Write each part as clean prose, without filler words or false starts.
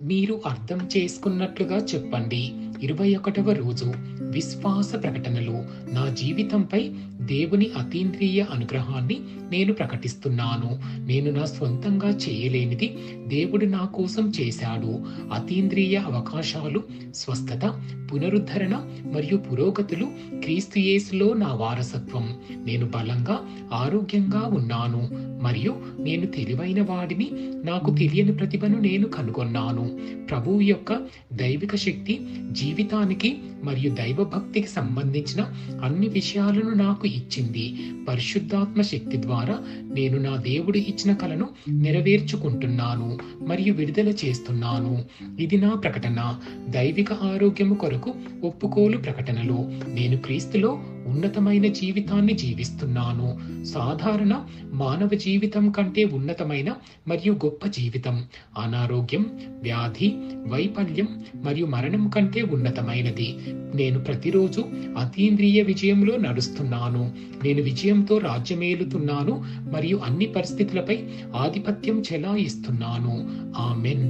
మీరు అర్థం చేసుకున్నట్లుగా చెప్పండి. 21వ రోజు విశ్వాస ప్రకటనలో నా జీవితంపై దేవుని అతీంద్రియ అనుగ్రహాన్ని నేను ప్రకటిస్తున్నాను. నేను నా స్వంతంగా చేయలేనిది దేవుడు నా కోసం చేశాడు. అతీంద్రియ అవకాశాలు, స్వస్థత, పునరుద్ధరణ మరియు పురోగతులు క్రీస్తు యేసులో నా వారసత్వం. నేను బలంగా, ఆరోగ్యంగా ఉన్నాను మరియు నేను తెలివైన వాడిని. నాకు తెలియని ప్రతిభను నేను కనుగొన్నాను. ప్రభువు యొక్క దైవిక శక్తి జీవితానికి మరియు దైవభక్తికి సంబంధించిన అన్ని విషయాలను నాకు ఇచ్చింది. పరిశుద్ధాత్మ శక్తి ద్వారా నేను నా దేవుడు ఇచ్చిన కలను నెరవేర్చుకుంటున్నాను మరియు విడుదల చేస్తున్నాను. ఇది నా ప్రకటన. దైవిక ఆరోగ్యము కొరకు ఒప్పుకోలు ప్రకటనలో నేను క్రీస్తులో ఉన్నతమైన జీవితాన్ని జీవిస్తున్నాను. సాధారణ మానవ జీవితం కంటే ఉన్నతమైన మరియు గొప్ప జీవితం. అనారోగ్యం, వ్యాధి, వైఫల్యం మరియు మరణం కంటే ఉన్నతమైనది. నేను ప్రతిరోజు అతీంద్రియ విజయంలో నడుస్తున్నాను. నేను విజయంతో రాజ్యమేలుతున్నాను మరియు అన్ని పరిస్థితులపై ఆధిపత్యం చెలాయిస్తున్నాను. ఆమెన్.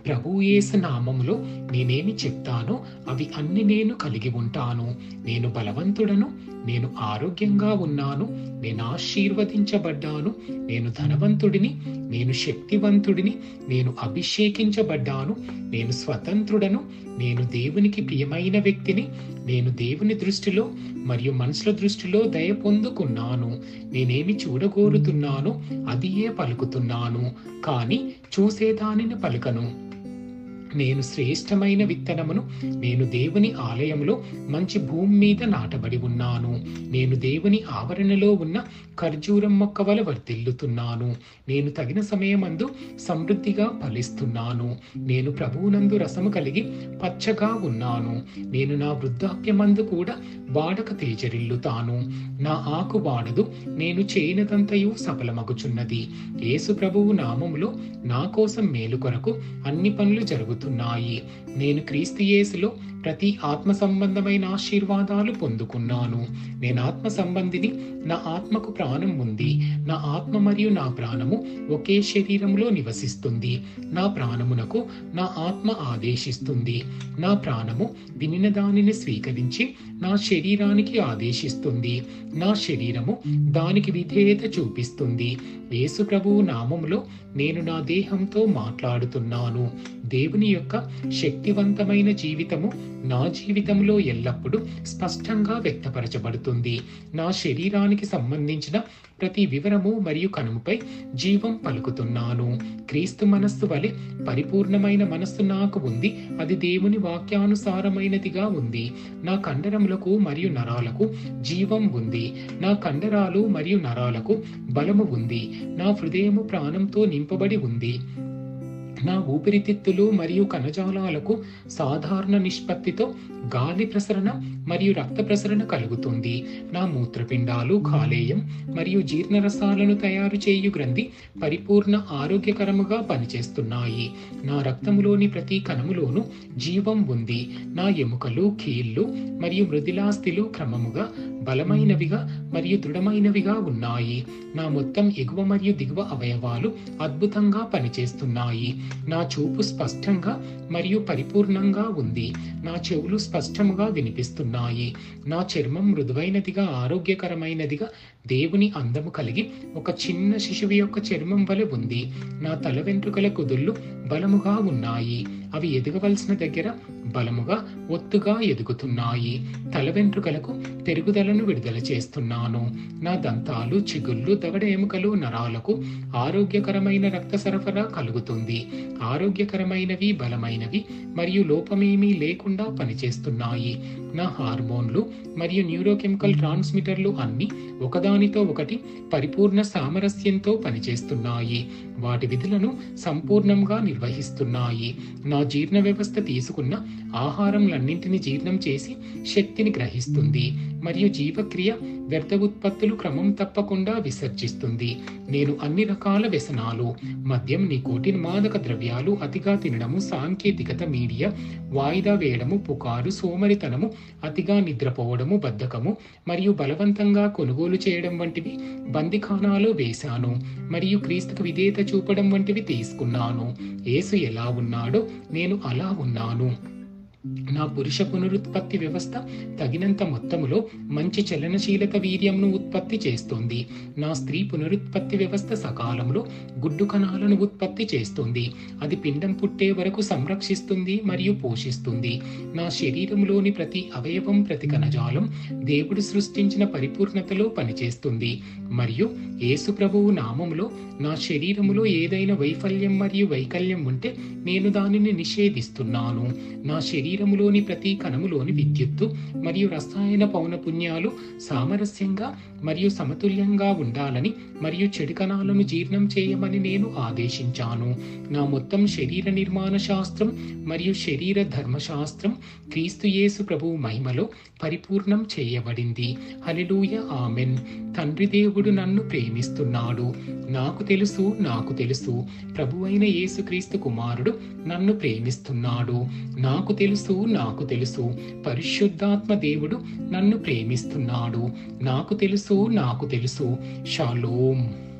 ప్రభువు యేసు నామములో నేనేమి చెప్తానో అవి అన్ని నేను కలిగి ఉంటాను. నేను బలవంతుడను, నేను ఆరోగ్యంగా ఉన్నాను, నేను ఆశీర్వదించబడ్డాను, నేను ధనవంతుడిని, నేను శక్తివంతుడిని, నేను అభిషేకించబడ్డాను, నేను స్వతంత్రుడను, నేను దేవునికి ప్రియమైన వ్యక్తిని, నేను దేవుని దృష్టిలో మరియు మనుషుల దృష్టిలో దయ పొందుకున్నాను. నేనేమి చూడగోరుతున్నానో అదియే పలుకుతున్నాను, కానీ చూసేదానిని పలుకను. నేను శ్రేష్టమైన విత్తనమును. నేను దేవుని ఆలయంలో మంచి భూమి మీద నాటబడి ఉన్నాను. నేను దేవుని ఆవరణలో ఉన్న ఖర్జూరం మొక్క వలె వర్ధిల్లుతున్నాను. నేను తగిన సమయమందు సమృద్ధిగా ఫలిస్తున్నాను. నేను ప్రభువునందు రసము కలిగి పచ్చగా ఉన్నాను. నేను నా వృద్ధాప్యమందు కూడా వాడక తేజరిల్లుతాను. నా ఆకు వాడదు, నేను చేయనదంతయు సఫలమగుచున్నది. యేసు ప్రభువు నామములో నా కోసం మేలు కొరకు అన్ని పనులు జరుగుతున్నాయి. నేను క్రీస్తు యేసులో ప్రతి ఆత్మ సంబంధమైన ఆశీర్వాదాలు పొందుకున్నాను. నేను ఆత్మ సంబంధిని. నా ఆత్మకు ప్రాణం ఉంది. నా ఆత్మ మరియు నా ప్రాణము ఒకే శరీరంలో నివసిస్తుంది. నా ప్రాణమునకు నా ఆత్మ ఆదేశిస్తుంది. నా ప్రాణము వినిన దానిని స్వీకరించి నా శరీరానికి ఆదేశిస్తుంది. నా శరీరము దానికి విధేయత చూపిస్తుంది. యేసు ప్రభువు నామములో నేను నా దేహంతో మాట్లాడుతున్నాను. దేవుని యొక్క శక్తివంతమైన జీవితము నా జీవితంలో ఎల్లప్పుడూ స్పష్టంగా వ్యక్తపరచబడుతుంది. నా శరీరానికి సంబంధించిన ప్రతి వివరము మరియు కనుమపై జీవం పలుకుతున్నాను. క్రీస్తు మనస్సు వలె పరిపూర్ణమైన మనస్సు నాకు ఉంది. అది దేవుని వాక్యానుసారమైనదిగా ఉంది. నా కండరములకు మరియు నరాలకు జీవం ఉంది. నా కండరాలు మరియు నరాలకు బలము ఉంది. నా హృదయము ప్రాణంతో నింపబడి ఉంది. నా ఊపిరితిత్తులు మరియు కణజాలాలకు సాధారణ నిష్పత్తితో గాలి ప్రసరణ మరియు రక్త ప్రసరణ కలుగుతుంది. నా మూత్రపిండాలు, కాలేయం మరియు జీర్ణరసాలను తయారు చేయు గ్రంథి పరిపూర్ణ ఆరోగ్యకరముగా పనిచేస్తున్నాయి. నా రక్తములోని ప్రతి కణములోనూ జీవం ఉంది. నా ఎముకలు, కీళ్లు మరియు మృదులాస్థిలు క్రమముగా బలమైనవిగా మరియు దృఢమైనవిగా ఉన్నాయి. నా మొత్తం ఎగువ మరియు దిగువ అవయవాలు అద్భుతంగా పనిచేస్తున్నాయి. నా చూపు స్పష్టంగా మరియు పరిపూర్ణంగా ఉంది. నా చెవులు స్పష్టముగా వినిపిస్తున్నాయి. నా చర్మం మృదువైనదిగా, ఆరోగ్యకరమైనదిగా, దేవుని అందము కలిగి ఒక చిన్న శిశువు యొక్క చర్మం వలె ఉంది. నా తల వెంట్రుకల కుదుళ్ళు బలముగా ఉన్నాయి. అవి ఎదగవలసిన దగ్గర బలముగా, ఒత్తుగా ఎదుగుతున్నాయి. తల వెంట్రుకలకు పెరుగుదలను విడుదల చేస్తున్నాను. నా దంతాలు, చిగుళ్ళు, దవడ ఎముకలు, నరాలకు ఆరోగ్యకరమైన రక్త సరఫరా కలుగుతుంది. ఆరోగ్యకరమైనవి, బలమైనవి మరియు లోపమేమీ లేకుండా పనిచేస్తున్నాయి. నా హార్మోన్లు మరియు న్యూరోకెమికల్ ట్రాన్స్మిటర్లు అన్ని ఒకదానితో ఒకటి పరిపూర్ణ సామరస్యంతో పనిచేస్తున్నాయి. వాటి విధులను సంపూర్ణంగా నిర్వహిస్తున్నాయి. నా జీర్ణ వ్యవస్థ తీసుకున్న ఆహారంలన్నింటినీ జీర్ణం చేసి శక్తిని గ్రహిస్తుంది మరియు జీవక్రియ వ్యర్థ ఉత్పత్తులు క్రమం తప్పకుండా విసర్జిస్తుంది. నేను అన్ని రకాల వ్యసనాలు, మద్యం, నికోటిన్, మాదక ద్రవ్యాలు, అతిగా తినడము, సాంకేతికత, మీడియా, వాయిదా వేయడము, పుకారు, సోమరితనము అతిగా నిద్రపోవడము, బద్ధకము మరియు బలవంతంగా కొనుగోలు చేయడం వంటివి బందిఖానాలో వేశాను మరియు క్రీస్తుకు విధేయత చూపడం వంటివి తీసుకున్నాను. యేసు ఎలా ఉన్నాడో నేను అలా ఉన్నాను. నా పురుష పునరుత్పత్తి వ్యవస్థ తగినంత మొత్తములో మంచి చలనశీలత వీర్యంను ఉత్పత్తి చేస్తుంది. నా స్త్రీ పునరుత్పత్తి వ్యవస్థ సకాలంలో గుడ్డు కణాలను ఉత్పత్తి చేస్తుంది. అది పిండం పుట్టే వరకు సంరక్షిస్తుంది మరియు పోషిస్తుంది. నా శరీరంలోని ప్రతి అవయవం, ప్రతి కణజాలం దేవుడు సృష్టించిన పరిపూర్ణతలో పనిచేస్తుంది. మరియు యేసు ప్రభువు నామములో నా శరీరములో ఏదైనా వైఫల్యం మరియు వైకల్యం ఉంటే నేను దానిని నిషేధిస్తున్నాను. నా శరీరములోని ప్రతి కణములోని విద్యుత్తు మరియు రసాయన పౌనపున్యాలు సామరస్యంగా మరియు సమతుల్యంగా ఉండాలని మరియు చెడు కణాలను జీర్ణం చేయమని నేను ఆదేశించాను. నా మొత్తం శరీర నిర్మాణ శాస్త్రం మరియు శరీర ధర్మశాస్త్రం క్రీస్తు యేసు ప్రభువు మహిమలో పరిపూర్ణం చేయబడింది. హల్లెలూయా, ఆమెన్. తండ్రి దేవుడు నన్ను ప్రేమిస్తున్నాడు. నాకు తెలుసు ప్రభువైన యేసుక్రీస్తు కుమారుడు నన్ను ప్రేమిస్తున్నాడు. నాకు తెలుసు పరిశుద్ధాత్మ దేవుడు నన్ను ప్రేమిస్తున్నాడు. నాకు తెలుసు. షాలోమ్.